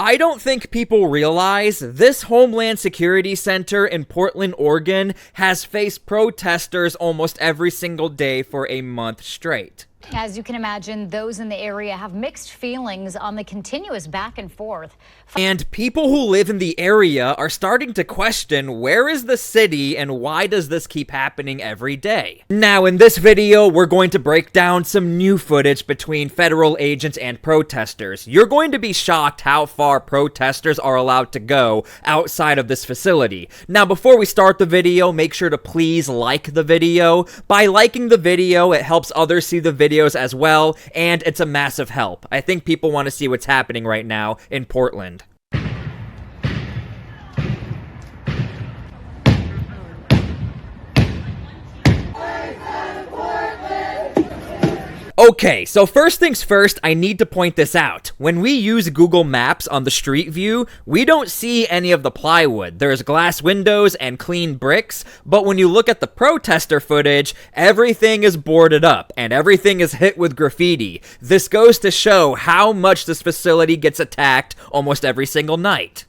I don't think people realize this Homeland Security Center in Portland, Oregon has faced protesters almost every single day for a month straight. As you can imagine, those in the area have mixed feelings on the continuous back and forth. And people who live in the area are starting to question, where is the city and why does this keep happening every day? Now, in this video, we're going to break down some new footage between federal agents and protesters. You're going to be shocked how far protesters are allowed to go outside of this facility. Now, before we start the video, make sure to please like the video. By liking the video, it helps others see the videos as well, and it's a massive help. I think people want to see what's happening right now in Portland. Okay, so first things first, I need to point this out. When we use Google Maps on the street view, we don't see any of the plywood. There's glass windows and clean bricks, but when you look at the protester footage, everything is boarded up and everything is hit with graffiti. This goes to show how much this facility gets attacked almost every single night.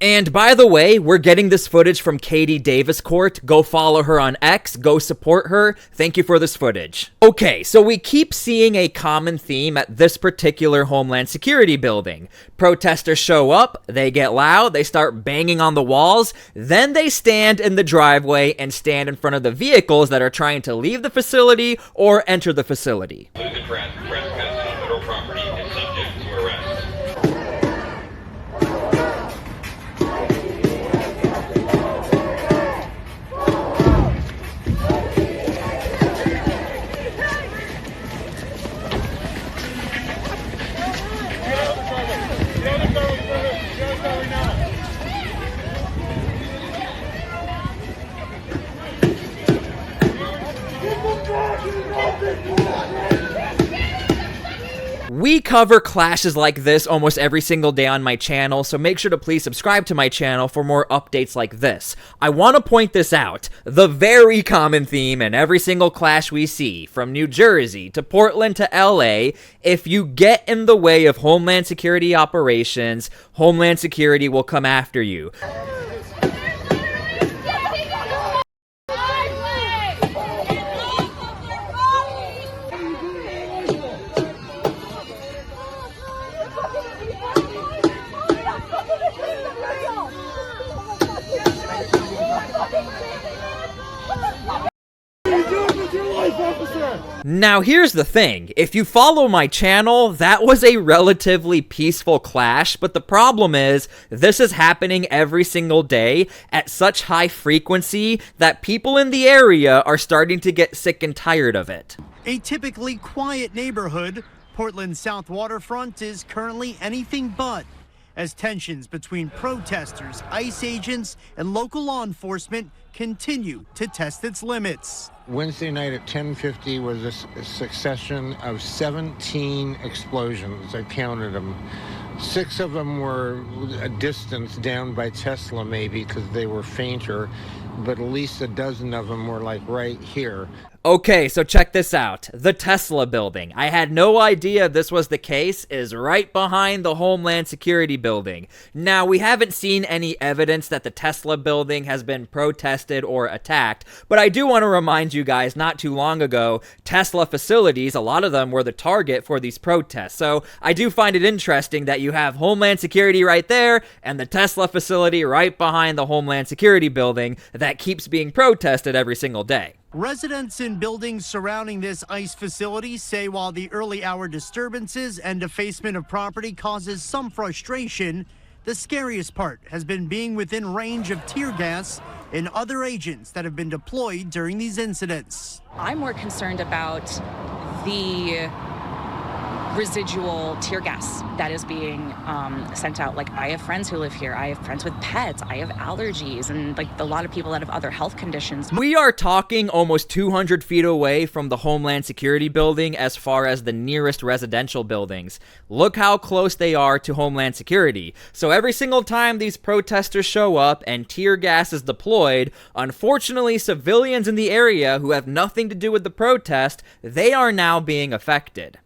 And by the way, we're getting this footage from Katie Davis Court. Go follow her on X. Go support her. Thank you for this footage. Okay, so we keep seeing a common theme at this particular Homeland Security building. Protesters show up, they get loud, they start banging on the walls, then they stand in the driveway and stand in front of the vehicles that are trying to leave the facility or enter the facility. We cover clashes like this almost every single day on my channel, so make sure to please subscribe to my channel for more updates like this. I want to point this out. The very common theme in every single clash we see, from New Jersey to Portland to LA, if you get in the way of Homeland Security operations, Homeland Security will come after you. Now here's the thing, if you follow my channel, that was a relatively peaceful clash, but the problem is, this is happening every single day at such high frequency that people in the area are starting to get sick and tired of it. A typically quiet neighborhood, Portland's South Waterfront is currently anything but, as tensions between protesters, ICE agents, and local law enforcement continue to test its limits. Wednesday night at 10:50 was a succession of 17 explosions. I counted them. 6 of them were a distance down by Tesla maybe because they were fainter, but at least a dozen of them were like right here. Okay, so check this out. The Tesla building. I had no idea this was the case, is right behind the Homeland Security building. Now, we haven't seen any evidence that the Tesla building has been protested or attacked, but I do want to remind you guys, not too long ago, Tesla facilities, a lot of them were the target for these protests. So I do find it interesting that you have Homeland Security right there and the Tesla facility right behind the Homeland Security building that keeps being protested every single day. Residents in buildings surrounding this ICE facility say while the early hour disturbances and defacement of property causes some frustration, the scariest part has been being within range of tear gas and other agents that have been deployed during these incidents. I'm more concerned about the residual tear gas that is being sent out. Like, I have friends who live here. I have friends with pets. I have allergies, and like a lot of people that have other health conditions. We are talking almost 200 feet away from the Homeland Security building as far as the nearest residential buildings. Look how close they are to Homeland Security. So every single time these protesters show up and tear gas is deployed, unfortunately civilians in the area who have nothing to do with the protest, they are now being affected.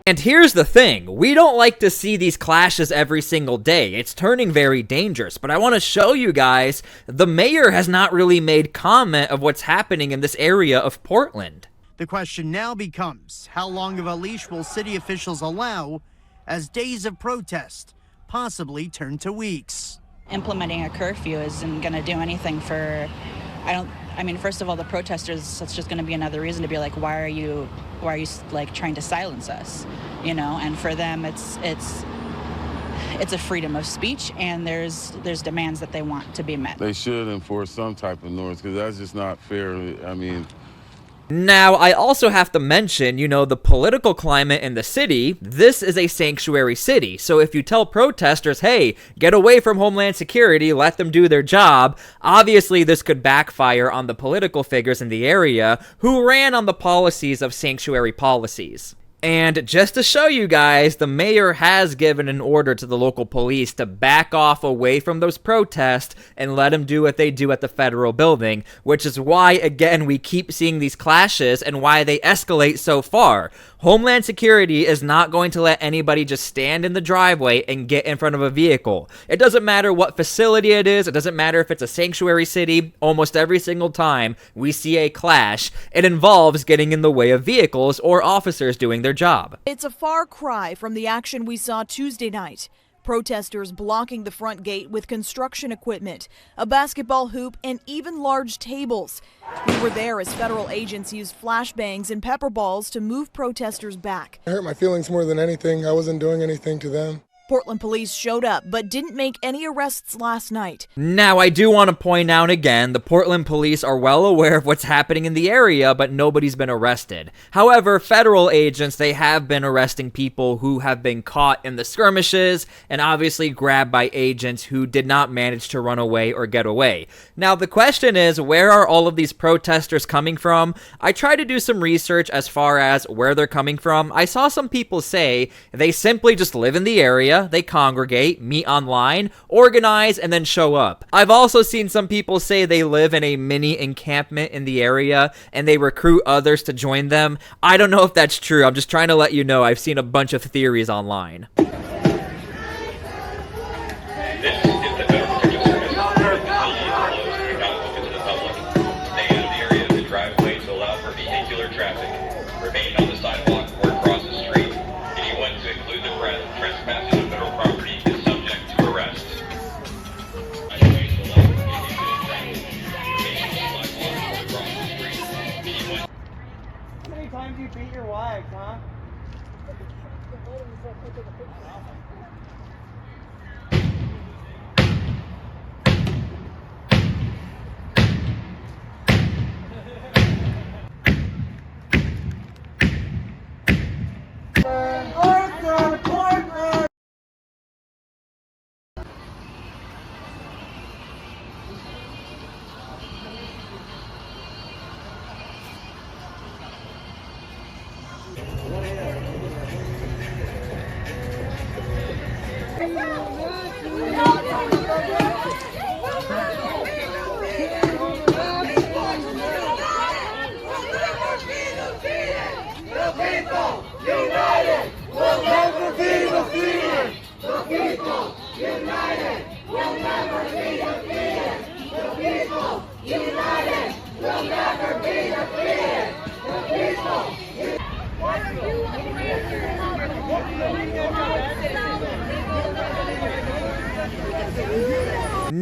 And here's the thing, we don't like to see these clashes every single day. It's turning very dangerous, but I want to show you guys, the mayor has not really made comment of what's happening in this area of Portland. The question now becomes, how long of a leash will city officials allow as days of protest possibly turn to weeks? Implementing a curfew isn't going to do anything for, I mean, first of all, the protesters, it's just going to be another reason to be like, why are you like trying to silence us, you know? And for them, it's a freedom of speech, and there's demands that they want to be met. They should enforce some type of norms, because that's just not fair. I mean, now, I also have to mention, you know, the political climate in the city. This is a sanctuary city, so if you tell protesters, hey, get away from Homeland Security, let them do their job, obviously this could backfire on the political figures in the area who ran on the policies of sanctuary policies. And just to show you guys, the mayor has given an order to the local police to back off away from those protests and let them do what they do at the federal building, which is why, again, we keep seeing these clashes and why they escalate so far. Homeland Security is not going to let anybody just stand in the driveway and get in front of a vehicle. It doesn't matter what facility it is, it doesn't matter if it's a sanctuary city, almost every single time we see a clash, it involves getting in the way of vehicles or officers doing their job. It's a far cry from the action we saw Tuesday night. Protesters blocking the front gate with construction equipment, a basketball hoop, and even large tables. We were there as federal agents used flashbangs and pepper balls to move protesters back. It hurt my feelings more than anything. I wasn't doing anything to them. Portland police showed up but didn't make any arrests last night. Now, I do want to point out again, the Portland police are well aware of what's happening in the area, but nobody's been arrested. However, federal agents, they have been arresting people who have been caught in the skirmishes and obviously grabbed by agents who did not manage to run away or get away. Now, the question is, where are all of these protesters coming from? I tried to do some research as far as where they're coming from. I saw some people say they simply just live in the area, they congregate, meet online, organize, and then show up. I've also seen some people say they live in a mini encampment in the area and they recruit others to join them. I don't know if that's true. I'm just trying to let you know I've seen a bunch of theories online. You beat your wife, huh?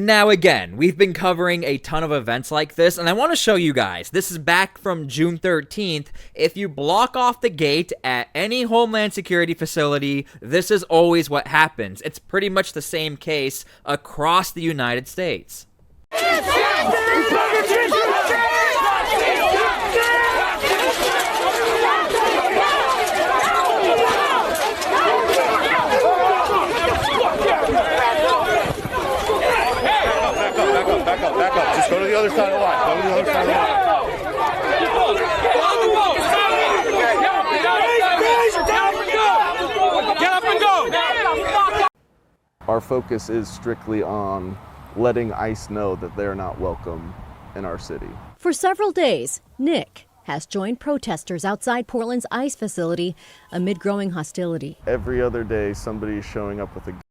Now again, we've been covering a ton of events like this, and I want to show you guys. This is back from June 13th. If you block off the gate at any Homeland Security facility, this is always what happens. It's pretty much the same case across the United States. Back up. Just go to the other side of the line. Go to the other side of the line. Get up and go! Our focus is strictly on letting ICE know that they're not welcome in our city. For several days, Nick has joined protesters outside Portland's ICE facility amid growing hostility. Every other day, somebody's showing up with a gun.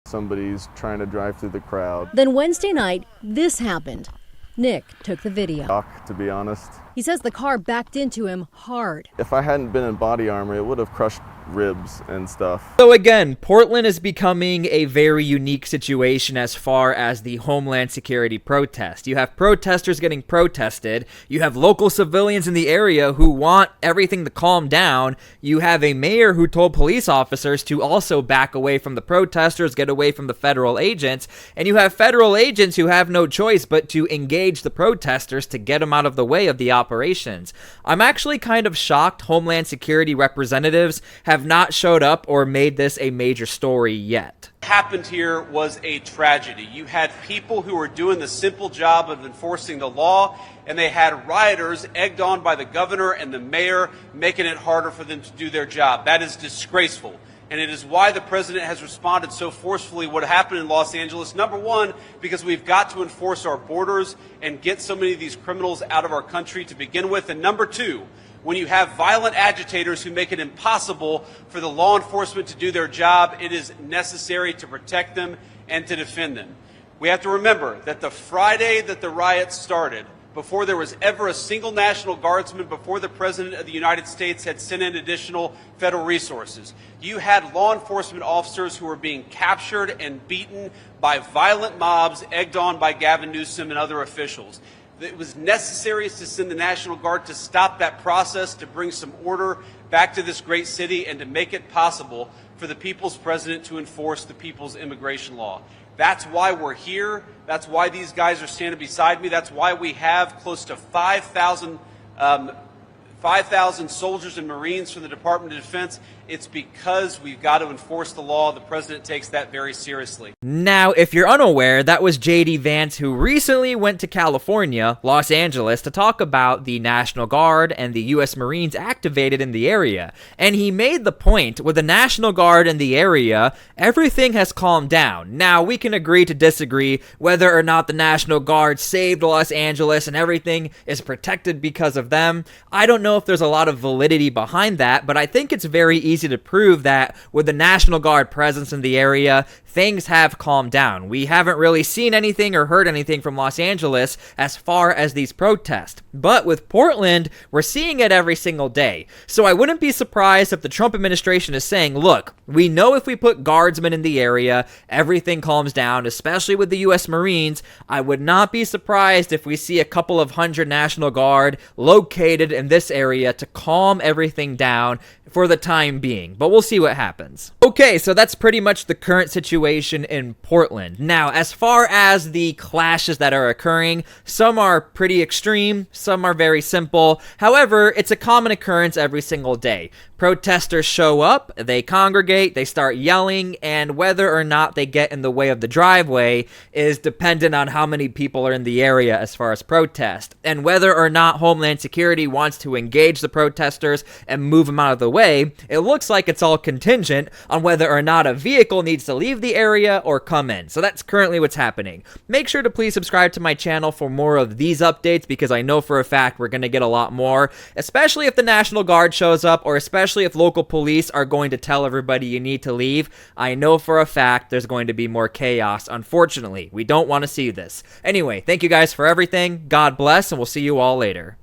Somebody's trying to drive through the crowd. Then Wednesday night, this happened. Nick took the video. Shock, to be honest. He says the car backed into him hard. If I hadn't been in body armor, it would have crushed ribs and stuff. So again, Portland is becoming a very unique situation as far as the Homeland Security protest. You have protesters getting protested. You have local civilians in the area who want everything to calm down. You have a mayor who told police officers to also back away from the protesters, get away from the federal agents. And you have federal agents who have no choice but to engage the protesters to get them out of the way of the operations. I'm actually kind of shocked Homeland Security representatives have not showed up or made this a major story yet. What happened here was a tragedy. You had people who were doing the simple job of enforcing the law, and they had rioters egged on by the governor and the mayor, making it harder for them to do their job. That is disgraceful. And it is why the president has responded so forcefully what happened in Los Angeles. Number one, because we've got to enforce our borders and get so many of these criminals out of our country to begin with. And number two, when you have violent agitators who make it impossible for the law enforcement to do their job, it is necessary to protect them and to defend them. We have to remember that the Friday that the riots started, before there was ever a single National Guardsman, before the President of the United States had sent in additional federal resources, you had law enforcement officers who were being captured and beaten by violent mobs egged on by Gavin Newsom and other officials. It was necessary to send the National Guard to stop that process, to bring some order back to this great city, and to make it possible for the people's president to enforce the people's immigration law. That's why we're here. That's why these guys are standing beside me. That's why we have close to 5,000 soldiers and Marines from the Department of Defense. It's because we've got to enforce the law. The president takes that very seriously. Now, if you're unaware, that was J.D. Vance, who recently went to California, Los Angeles, to talk about the National Guard and the U.S. Marines activated in the area. And he made the point, with the National Guard in the area, everything has calmed down. Now, we can agree to disagree whether or not the National Guard saved Los Angeles and everything is protected because of them. I don't know if there's a lot of validity behind that, but I think it's very easy to prove that with the National Guard presence in the area, things have calmed down. We haven't really seen anything or heard anything from Los Angeles as far as these protests. But with Portland, we're seeing it every single day. So I wouldn't be surprised if the Trump administration is saying, look, we know if we put guardsmen in the area, everything calms down, especially with the U.S. Marines. I would not be surprised if we see a couple of hundred National Guard located in this area to calm everything down for the time being, but we'll see what happens. Okay, so that's pretty much the current situation in Portland. Now, as far as the clashes that are occurring, some are pretty extreme, some are very simple. However, it's a common occurrence every single day. Protesters show up, they congregate, they start yelling, and whether or not they get in the way of the driveway is dependent on how many people are in the area as far as protest, and whether or not Homeland Security wants to engage the protesters and move them out of the way. It looks like it's all contingent on whether or not a vehicle needs to leave the area or come in. So that's currently what's happening. Make sure to please subscribe to my channel for more of these updates, because I know for a fact we're going to get a lot more, especially if the National Guard shows up, or especially if local police are going to tell everybody you need to leave. I know for a fact there's going to be more chaos. Unfortunately, we don't want to see this. Anyway, thank you guys for everything. God bless, and we'll see you all later.